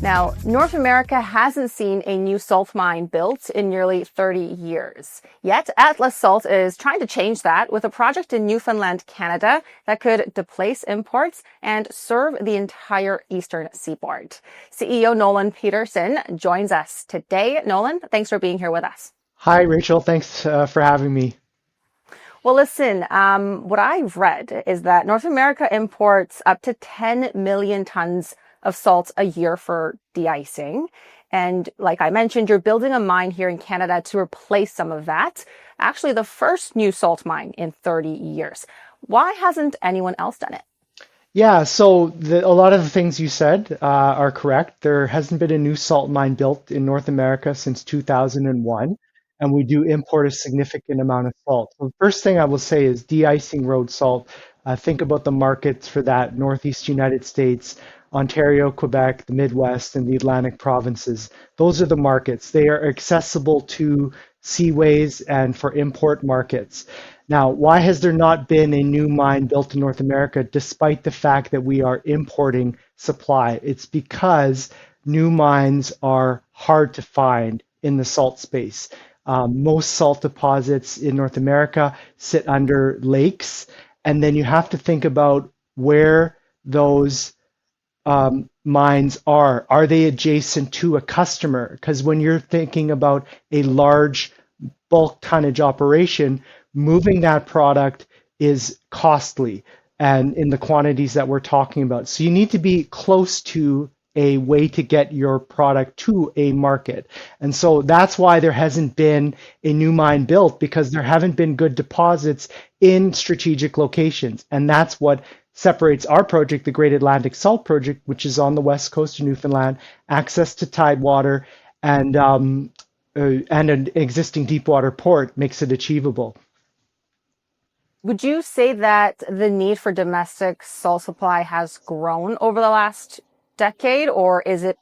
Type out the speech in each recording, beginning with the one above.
Now, North America hasn't seen a new salt mine built in nearly 30 years. Yet, Atlas Salt is trying to change that with a project in Newfoundland, Canada that could displace imports and serve the entire eastern seaboard. CEO Nolan Peterson joins us today. Nolan, thanks for being here with us. Hi, Rachel. Thanks for having me. Well, listen, what I've read is that North America imports up to 10 million tons of salt a year for de-icing. And like I mentioned, you're building a mine here in Canada to replace some of that. Actually, the first new salt mine in 30 years. Why hasn't anyone else done it? Yeah, so a lot of the things you said are correct. There hasn't been a new salt mine built in North America since 2001, and we do import a significant amount of salt. So the first thing I will say is de-icing road salt. Think about the markets for that: Northeast United States, Ontario, Quebec, the Midwest, and the Atlantic provinces. Those are the markets. They are accessible to seaways and for import markets. Now, why has there not been a new mine built in North America despite the fact that we are importing supply? It's because new mines are hard to find in the salt space. Most salt deposits in North America sit under lakes, and then you have to think about where those mines are. Are they adjacent to a customer? Because when you're thinking about a large bulk tonnage operation, moving that product is costly and in the quantities that we're talking about. So you need to be close to a way to get your product to a market. And so that's why there hasn't been a new mine built, because there haven't been good deposits in strategic locations. And that's what separates our project, the Great Atlantic Salt Project, which is on the west coast of Newfoundland, access to tidewater, and an existing deepwater port makes it achievable. Would you say that the need for domestic salt supply has grown over the last decade, or is it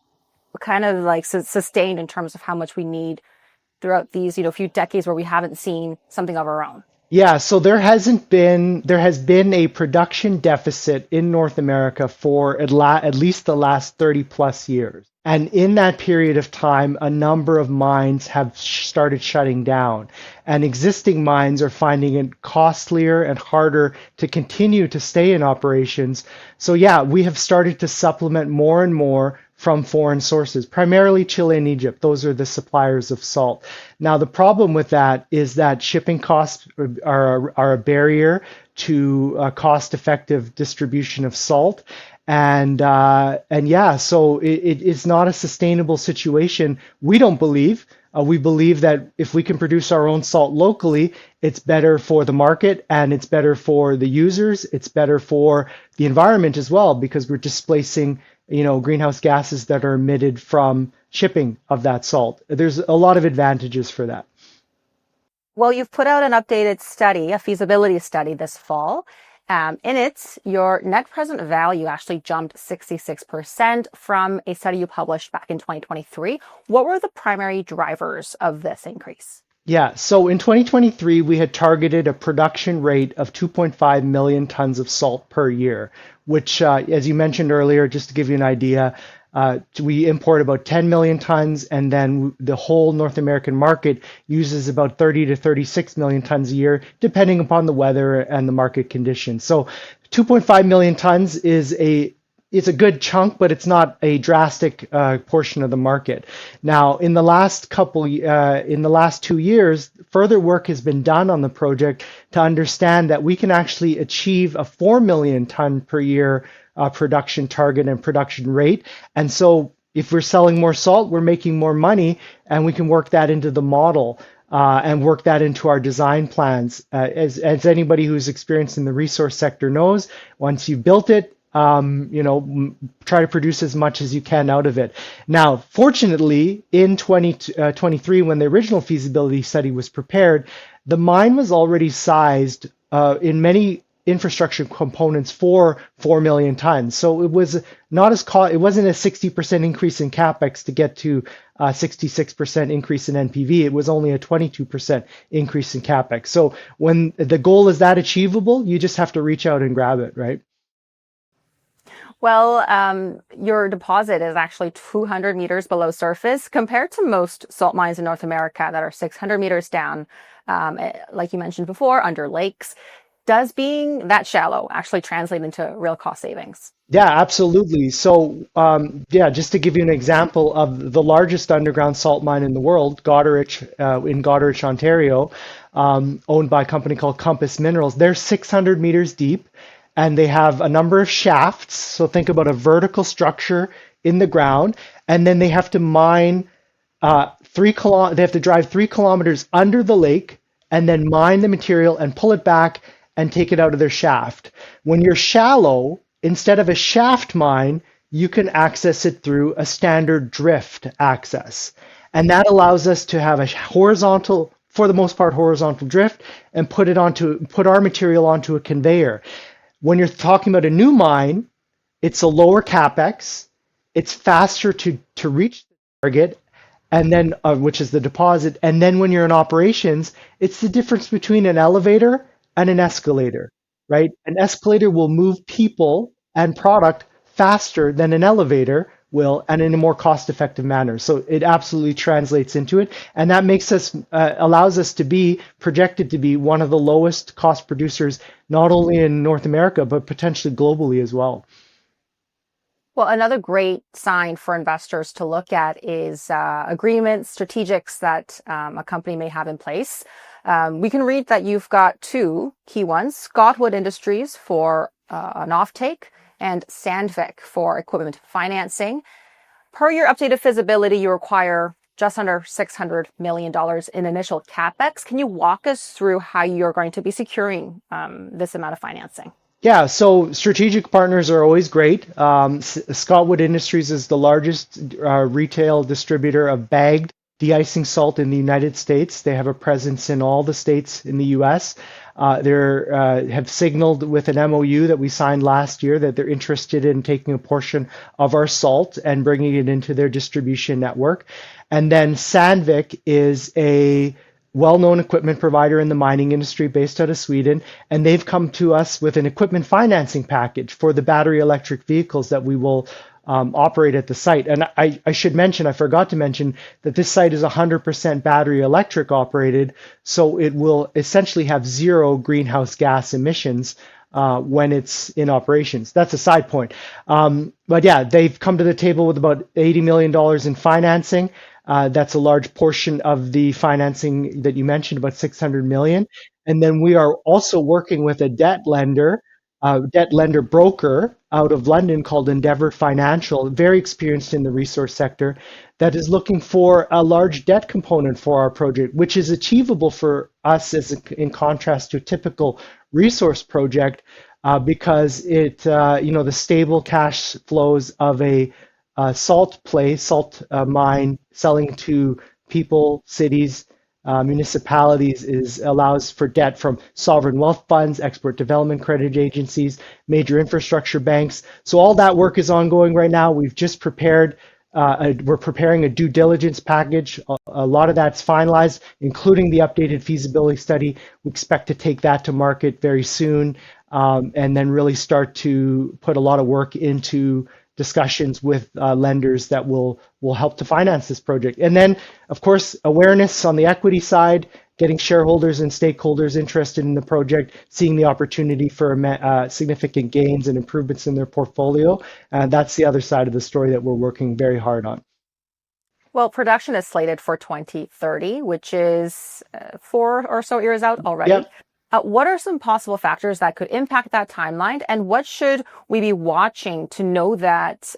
kind of like sustained in terms of how much we need throughout these, few decades where we haven't seen something of our own? Yeah, so there has been a production deficit in North America for at least the last 30 plus years. And in that period of time, a number of mines have started shutting down, and existing mines are finding it costlier and harder to continue to stay in operations. So yeah, we have started to supplement more and more from foreign sources, primarily Chile and Egypt. Those are the suppliers of salt. Now, the problem with that is that shipping costs are a barrier to cost-effective distribution of salt. And yeah, so it's not a sustainable situation. We don't believe. We believe that if we can produce our own salt locally, it's better for the market and it's better for the users. It's better for the environment as well, because we're displacing greenhouse gases that are emitted from shipping of that salt. There's a lot of advantages for that. Well, you've put out an updated study, a feasibility study this fall. In it, your net present value actually jumped 66% from a study you published back in 2023. What were the primary drivers of this increase? Yeah, so in 2023, we had targeted a production rate of 2.5 million tons of salt per year, which, as you mentioned earlier, just to give you an idea, we import about 10 million tons, and then the whole North American market uses about 30 to 36 million tons a year, depending upon the weather and the market conditions. So 2.5 million tons is a good chunk, but it's not a drastic portion of the market. Now, in the last 2 years, further work has been done on the project to understand that we can actually achieve a 4 million ton per year production target and production rate. And so if we're selling more salt, we're making more money, and we can work that into the model and work that into our design plans. As anybody who's experienced in the resource sector knows, once you've built it, try to produce as much as you can out of it. Now, fortunately, in 2023, when the original feasibility study was prepared, the mine was already sized in many infrastructure components for 4 million tons. So it was not it wasn't a 60% increase in capex to get to a 66% increase in NPV. It was only a 22% increase in capex. So when the goal is that achievable, you just have to reach out and grab it, right? Well, your deposit is actually 200 meters below surface compared to most salt mines in North America that are 600 meters down, like you mentioned before, under lakes. Does being that shallow actually translate into real cost savings? Yeah, absolutely. So, yeah, just to give you an example of the largest underground salt mine in the world, Goderich, in Goderich, Ontario, owned by a company called Compass Minerals, they're 600 meters deep and they have a number of shafts. So think about a vertical structure in the ground, and then they have to mine they have to drive 3 kilometers under the lake and then mine the material and pull it back and take it out of their shaft. When you're shallow, instead of a shaft mine, you can access it through a standard drift access. And that allows us to have a horizontal, for the most part, horizontal drift and put our material onto a conveyor. When you're talking about a new mine, it's a lower capex, it's faster to reach the target, and then which is the deposit. And then when you're in operations, it's the difference between an elevator and an escalator, right? An escalator will move people and product faster than an elevator will, and in a more cost-effective manner. So it absolutely translates into it, and that makes us allows us to be projected to be one of the lowest cost producers, not only in North America but potentially globally as well. Well, another great sign for investors to look at is agreements, strategics that a company may have in place. We can read that you've got two key ones, Scottwood Industries for an offtake and Sandvik for equipment financing. Per your updated feasibility, you require just under $600 million in initial capex. Can you walk us through how you're going to be securing this amount of financing? Yeah, so strategic partners are always great. Scottwood Industries is the largest retail distributor of bagged de-icing salt in the United States. They have a presence in all the states in the U.S. They have signaled with an MOU that we signed last year that they're interested in taking a portion of our salt and bringing it into their distribution network. And then Sandvik is a well-known equipment provider in the mining industry based out of Sweden, and they've come to us with an equipment financing package for the battery electric vehicles that we will operate at the site. And I should mention, I forgot to mention that this site is 100% battery electric operated, so it will essentially have zero greenhouse gas emissions when it's in operations. That's a side point. But yeah, they've come to the table with about $80 million in financing. That's a large portion of the financing that you mentioned, about 600 million. And then we are also working with a debt lender broker out of London called Endeavour Financial, very experienced in the resource sector, that is looking for a large debt component for our project, which is achievable for us as in contrast to a typical resource project, because the stable cash flows of a salt mine selling to people, cities, municipalities allows for debt from sovereign wealth funds, export development credit agencies, major infrastructure banks. So all that work is ongoing right now. We're preparing a due diligence package. A lot of that's finalized, including the updated feasibility study. We expect to take that to market very soon, and then really start to put a lot of work into discussions with lenders that will help to finance this project. And then, of course, awareness on the equity side, getting shareholders and stakeholders interested in the project, seeing the opportunity for significant gains and improvements in their portfolio. And that's the other side of the story that we're working very hard on. Well, production is slated for 2030, which is 4 or so years out already. Yep. What are some possible factors that could impact that timeline, and what should we be watching to know that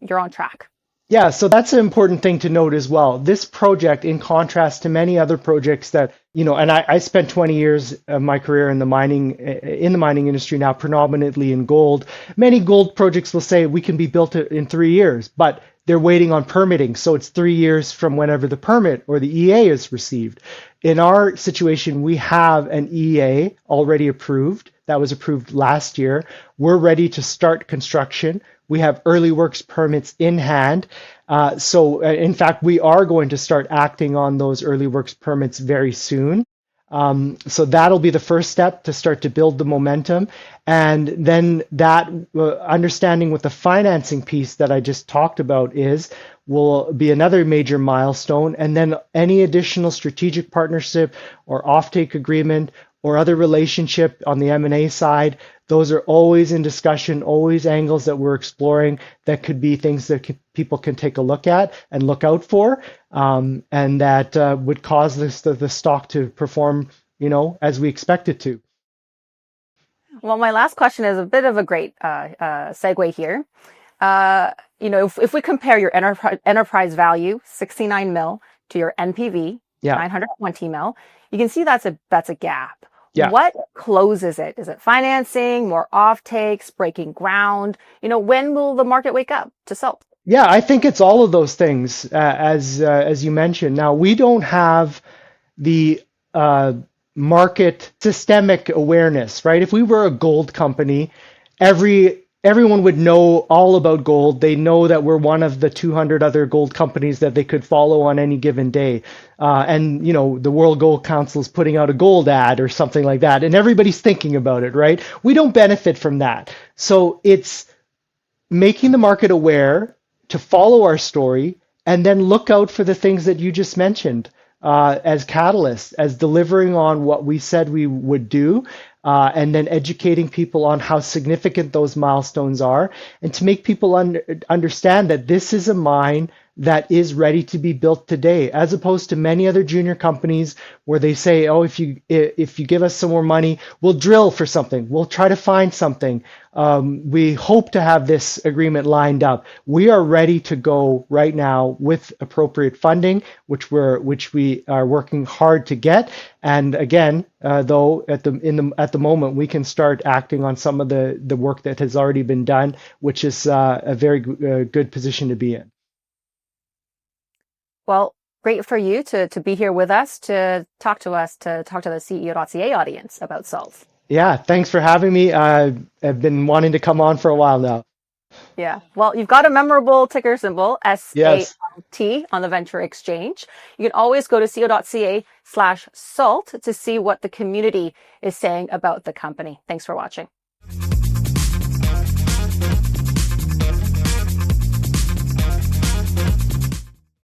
you're on track? Yeah, so that's an important thing to note as well. This project, in contrast to many other projects that, and I spent 20 years of my career in the mining industry now, predominantly in gold. Many gold projects will say we can be built in 3 years, but they're waiting on permitting. So it's 3 years from whenever the permit or the EA is received. In our situation, we have an EA already approved. That was approved last year. We're ready to start construction. We have early works permits in hand. So in fact, we are going to start acting on those early works permits very soon. So that'll be the first step to start to build the momentum. And then that understanding what the financing piece that I just talked about is will be another major milestone. And then any additional strategic partnership or offtake agreement or other relationship on the M&A side, those are always in discussion, always angles that we're exploring that could be things that people can take a look at and look out for, and that would cause the stock to perform, as we expect it to. Well, my last question is a bit of a great segue here. If we compare your enterprise value, 69 mil, to your NPV, Yeah, 920 mil, you can see that's a gap. yeah. What closes it? Is it financing, more off takes, breaking ground? When will the market wake up to salt? Yeah, I think it's all of those things, as you mentioned. Now, we don't have the market systemic awareness, right? If we were a gold company, everyone would know all about gold. They know that we're one of the 200 other gold companies that they could follow on any given day. And the World Gold Council is putting out a gold ad or something like that, and everybody's thinking about it, right? We don't benefit from that. So it's making the market aware to follow our story and then look out for the things that you just mentioned as catalysts, as delivering on what we said we would do, and then educating people on how significant those milestones are, and to make people understand that this is a mine that is ready to be built today, as opposed to many other junior companies where they say, "Oh, if you give us some more money, we'll drill for something. We'll try to find something. We hope to have this agreement lined up." We are ready to go right now with appropriate funding, which we are working hard to get. And again, though, at the moment, we can start acting on some of the work that has already been done, which is a very good position to be in. Well, great for you to be here with us to talk to the CEO.CA audience about salt. Yeah, thanks for having me. I've been wanting to come on for a while now. Yeah. Well, you've got a memorable ticker symbol, Yes. SALT, on the Venture Exchange. You can always go to co.ca/salt to see what the community is saying about the company. Thanks for watching.